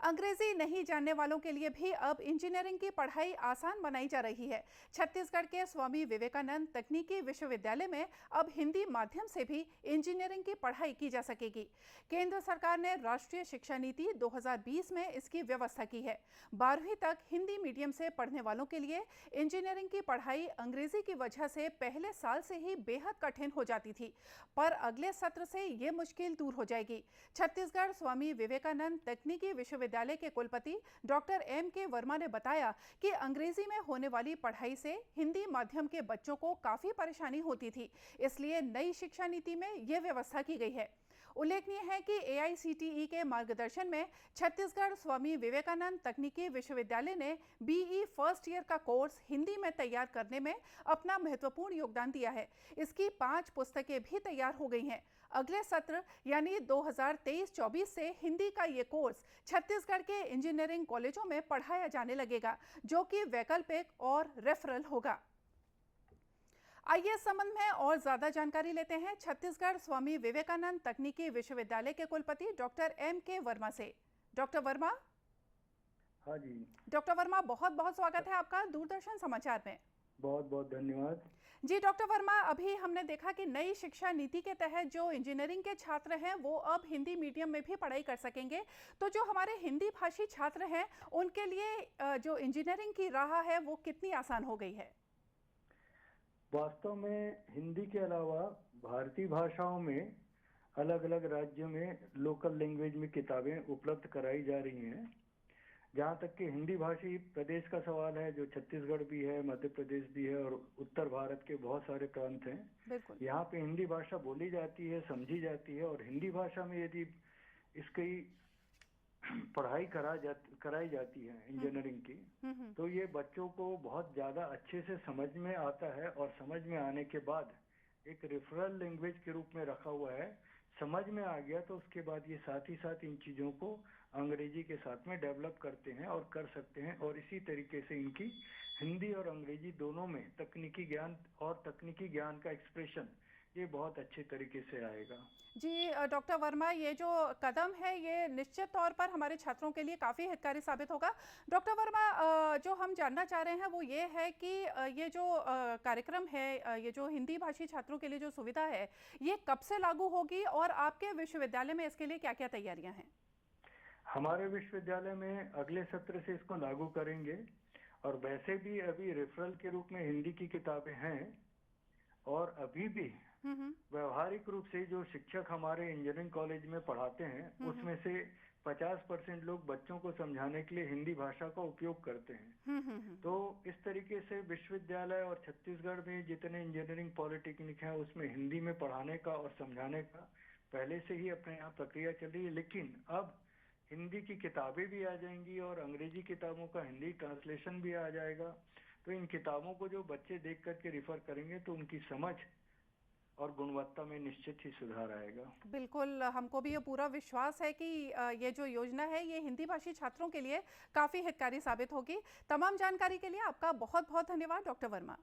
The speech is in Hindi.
अंग्रेजी नहीं जानने वालों के लिए भी अब इंजीनियरिंग की पढ़ाई आसान बनाई जा रही है। छत्तीसगढ़ के स्वामी विवेकानंद तकनीकी विश्वविद्यालय में अब हिंदी माध्यम से भी इंजीनियरिंग की पढ़ाई की जा सकेगी। केंद्र सरकार ने राष्ट्रीय शिक्षा नीति 2020 में इसकी व्यवस्था की है। 12वीं तक हिंदी मीडियम से पढ़ने वालों के लिए इंजीनियरिंग की पढ़ाई अंग्रेजी की वजह से पहले साल से ही बेहद कठिन हो जाती थी, पर अगले सत्र से ये मुश्किल दूर हो जाएगी। छत्तीसगढ़ स्वामी विवेकानंद तकनीकी विश्वविद्यालय के कुलपति डॉक्टर M.K. वर्मा ने बताया कि अंग्रेजी में होने वाली पढ़ाई से हिंदी माध्यम के बच्चों को काफी परेशानी होती थी, इसलिए नई शिक्षा नीति में यह व्यवस्था की गई है। उल्लेखनीय है कि AICTE के मार्गदर्शन में छत्तीसगढ़ स्वामी विवेकानंद तकनीकी विश्वविद्यालय ने BE फर्स्ट ईयर का कोर्स हिंदी में तैयार करने में अपना महत्वपूर्ण योगदान दिया है। इसकी 5 पुस्तकें भी तैयार हो गई हैं। अगले सत्र यानी 2023-24 से हिंदी का ये कोर्स छत्तीसगढ़ के इंजीनियरिंग कॉलेजों में पढ़ाया जाने लगेगा, जो कि वैकल्पिक और रेफरल होगा। आइए इस संबंध में और ज्यादा जानकारी लेते हैं छत्तीसगढ़ स्वामी विवेकानंद तकनीकी विश्वविद्यालय के कुलपति डॉक्टर M.K. वर्मा से। डॉक्टर वर्मा। हाँ जी। डॉक्टर वर्मा, बहुत बहुत स्वागत है आपका दूरदर्शन समाचार में। बहुत बहुत धन्यवाद जी। डॉक्टर वर्मा, अभी हमने देखा कि नई शिक्षा नीति के तहत जो इंजीनियरिंग के छात्र हैं वो अब हिंदी मीडियम में भी पढ़ाई कर सकेंगे, तो जो हमारे हिंदी भाषी छात्र हैं उनके लिए जो इंजीनियरिंग की राह है वो कितनी आसान हो गई है? वास्तव में हिंदी के अलावा भारतीय भाषाओं में अलग अलग राज्यों में लोकल लैंग्वेज में किताबें उपलब्ध कराई जा रही हैं। जहाँ तक कि हिंदी भाषी प्रदेश का सवाल है, जो छत्तीसगढ़ भी है, मध्य प्रदेश भी है और उत्तर भारत के बहुत सारे प्रांत हैं, यहाँ पे हिंदी भाषा बोली जाती है, समझी जाती है। और हिंदी भाषा में यदि इसकी पढ़ाई कराई जाती है इंजीनियरिंग की, तो ये बच्चों को बहुत ज्यादा अच्छे से समझ में आता है। और समझ में आने के बाद एक रेफरल लैंग्वेज के रूप में रखा हुआ है। समझ में आ गया तो उसके बाद ये साथ ही साथ इन चीजों को अंग्रेजी के साथ में डेवलप करते हैं और कर सकते हैं। और इसी तरीके से इनकी हिंदी और अंग्रेजी दोनों में तकनीकी ज्ञान और तकनीकी ज्ञान का एक्सप्रेशन ये बहुत अच्छे तरीके से आएगा। जी डॉक्टर वर्मा, ये जो कदम है ये निश्चित तौर पर हमारे छात्रों के लिए काफ़ी हितकारी साबित होगा। डॉक्टर वर्मा, जो हम जानना चाह रहे हैं वो ये है कि ये जो कार्यक्रम है, ये जो हिंदी भाषी छात्रों के लिए जो सुविधा है, ये कब से लागू होगी और आपके विश्वविद्यालय में इसके लिए क्या क्या तैयारियां हैं? हमारे विश्वविद्यालय में अगले सत्र से इसको लागू करेंगे। और वैसे भी अभी रेफरल के रूप में हिंदी की किताबें हैं और अभी भी व्यवहारिक रूप से जो शिक्षक हमारे इंजीनियरिंग कॉलेज में पढ़ाते हैं उसमें से 50% लोग बच्चों को समझाने के लिए हिंदी भाषा का उपयोग करते हैं। तो इस तरीके से विश्वविद्यालय और छत्तीसगढ़ में जितने इंजीनियरिंग पॉलिटेक्निक हैं उसमें हिंदी में पढ़ाने का और समझाने का पहले से ही अपने यहाँ प्रक्रिया चल रही है। लेकिन अब हिंदी की किताबें भी आ जाएंगी और अंग्रेजी किताबों का हिंदी ट्रांसलेशन भी आ जाएगा। तो इन किताबों को जो बच्चे देख करके रिफर करेंगे तो उनकी समझ और गुणवत्ता में निश्चित ही सुधार आएगा। बिल्कुल, हमको भी ये पूरा विश्वास है कि ये जो योजना है ये हिंदी भाषी छात्रों के लिए काफ़ी हितकारी साबित होगी। तमाम जानकारी के लिए आपका बहुत बहुत धन्यवाद डॉक्टर वर्मा।